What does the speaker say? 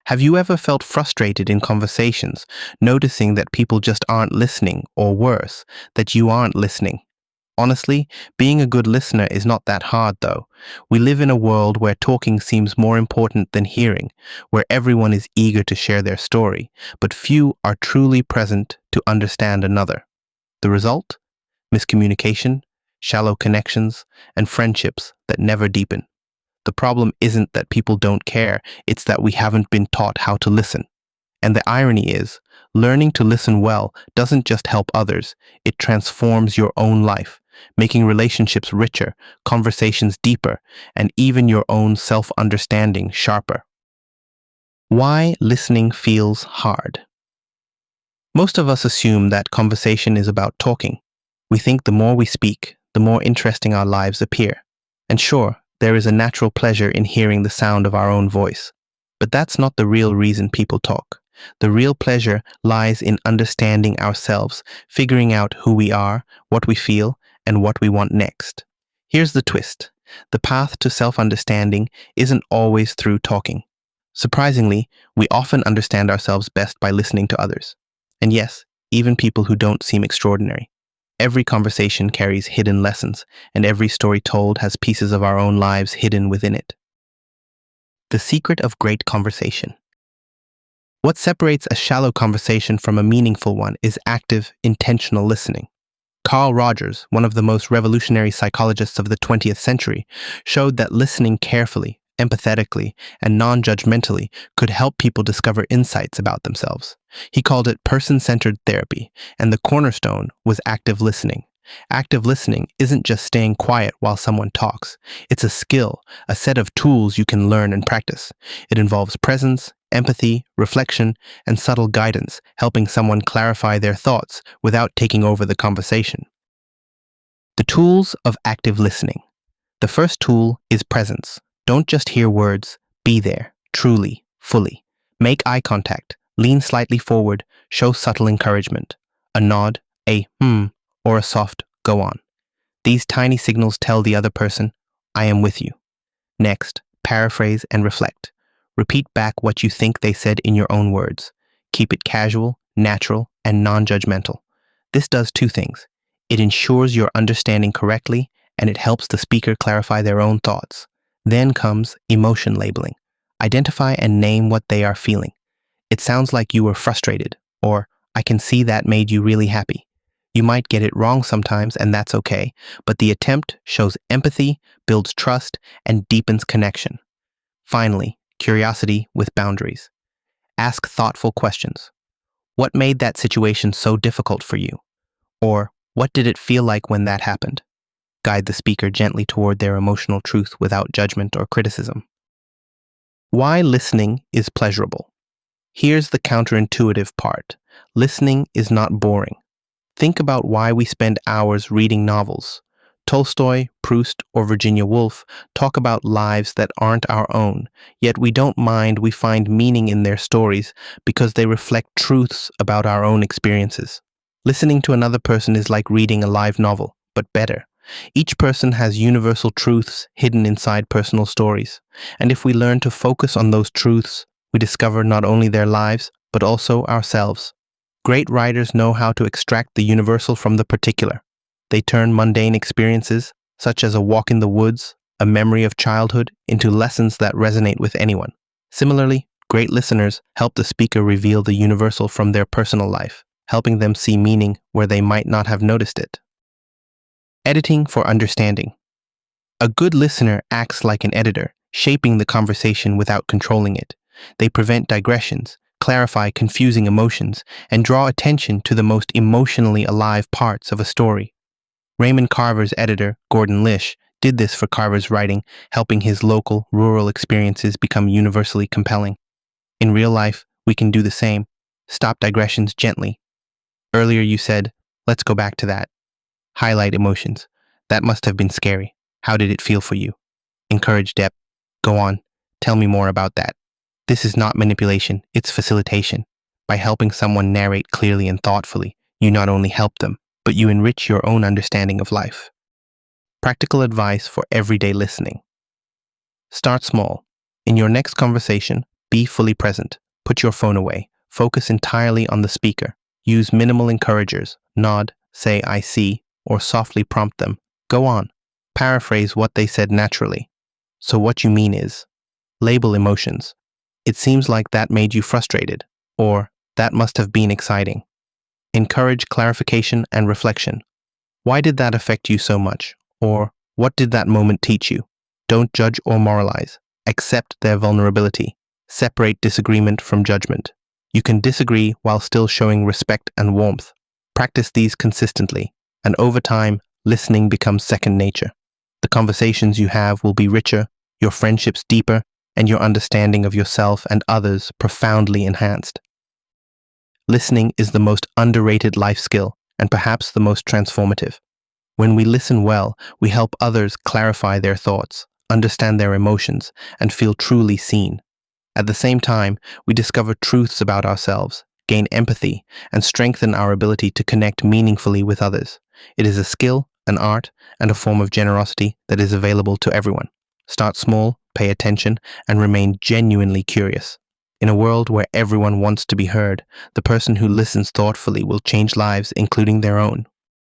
Have you ever felt frustrated in conversations, noticing that people just aren't listening, or worse, that you aren't listening? Honestly, being a good listener is not that hard, though. We live in a world where talking seems more important than hearing, where everyone is eager to share their story, but few are truly present to understand another. The result? Miscommunication, shallow connections, and friendships that never deepen. The problem isn't that people don't care, it's that we haven't been taught how to listen. And the irony is, learning to listen well doesn't just help others, it transforms your own life, making relationships richer, conversations deeper, and even your own self-understanding sharper. Why listening feels hard. Most of us assume that conversation is about talking. We think the more we speak, the more interesting our lives appear. And sure, there is a natural pleasure in hearing the sound of our own voice. But that's not the real reason people talk. The real pleasure lies in understanding ourselves, figuring out who we are, what we feel, and what we want next. Here's the twist. The path to self-understanding isn't always through talking. Surprisingly, we often understand ourselves best by listening to others. And yes, even people who don't seem extraordinary. Every conversation carries hidden lessons, and every story told has pieces of our own lives hidden within it. The secret of great conversation. What separates a shallow conversation from a meaningful one is active, intentional listening. Carl Rogers, one of the most revolutionary psychologists of the 20th century, showed that listening carefully, empathetically, and non-judgmentally could help people discover insights about themselves. He called it person-centered therapy, and the cornerstone was active listening. Active listening isn't just staying quiet while someone talks. It's a skill, a set of tools you can learn and practice. It involves presence, empathy, reflection, and subtle guidance, helping someone clarify their thoughts without taking over the conversation. The tools of active listening. The first tool is presence. Don't just hear words, be there, truly, fully. Make eye contact, lean slightly forward, show subtle encouragement. A nod, a or a soft go on. These tiny signals tell the other person, I am with you. Next, paraphrase and reflect. Repeat back what you think they said in your own words. Keep it casual, natural, and non-judgmental. This does two things. It ensures you're understanding correctly, and it helps the speaker clarify their own thoughts. Then comes emotion labeling. Identify and name what they are feeling. It sounds like you were frustrated, or I can see that made you really happy. You might get it wrong sometimes, and that's okay, but the attempt shows empathy, builds trust, and deepens connection. Finally, curiosity with boundaries. Ask thoughtful questions. What made that situation so difficult for you? Or, what did it feel like when that happened? Guide the speaker gently toward their emotional truth without judgment or criticism. Why listening is pleasurable. Here's the counterintuitive part. Listening is not boring. Think about why we spend hours reading novels. Tolstoy, Proust, or Virginia Woolf talk about lives that aren't our own, yet we don't mind. We find meaning in their stories because they reflect truths about our own experiences. Listening to another person is like reading a live novel, but better. Each person has universal truths hidden inside personal stories, and if we learn to focus on those truths, we discover not only their lives, but also ourselves. Great writers know how to extract the universal from the particular. They turn mundane experiences, such as a walk in the woods, a memory of childhood, into lessons that resonate with anyone. Similarly, great listeners help the speaker reveal the universal from their personal life, helping them see meaning where they might not have noticed it. Editing for understanding. A good listener acts like an editor, shaping the conversation without controlling it. They prevent digressions, clarify confusing emotions, and draw attention to the most emotionally alive parts of a story. Raymond Carver's editor, Gordon Lish, did this for Carver's writing, helping his local, rural experiences become universally compelling. In real life, we can do the same. Stop digressions gently. Earlier you said, let's go back to that. Highlight emotions. That must have been scary. How did it feel for you? Encourage depth. Go on. Tell me more about that. This is not manipulation, it's facilitation. By helping someone narrate clearly and thoughtfully, you not only help them, but you enrich your own understanding of life. Practical advice for everyday listening. Start small. In your next conversation, Be fully present. Put your phone away. Focus entirely on the speaker. Use minimal encouragers. Nod, say I see, or softly prompt them. Go on. Paraphrase what they said naturally. So what you mean is, label emotions. It seems like that made you frustrated, or that must have been exciting. Encourage clarification and reflection. Why did that affect you so much? Or what did that moment teach you? Don't judge or moralize. Accept their vulnerability. Separate disagreement from judgment. You can disagree while still showing respect and warmth. Practice these consistently, and over time, listening becomes second nature. The conversations you have will be richer, your friendships deeper, and your understanding of yourself and others profoundly enhanced. Listening is the most underrated life skill, and perhaps the most transformative. When we listen well, we help others clarify their thoughts, understand their emotions, and feel truly seen. At the same time, we discover truths about ourselves, gain empathy, and strengthen our ability to connect meaningfully with others. It is a skill, an art, and a form of generosity that is available to everyone. Start small, pay attention, and remain genuinely curious. In a world where everyone wants to be heard, the person who listens thoughtfully will change lives, including their own.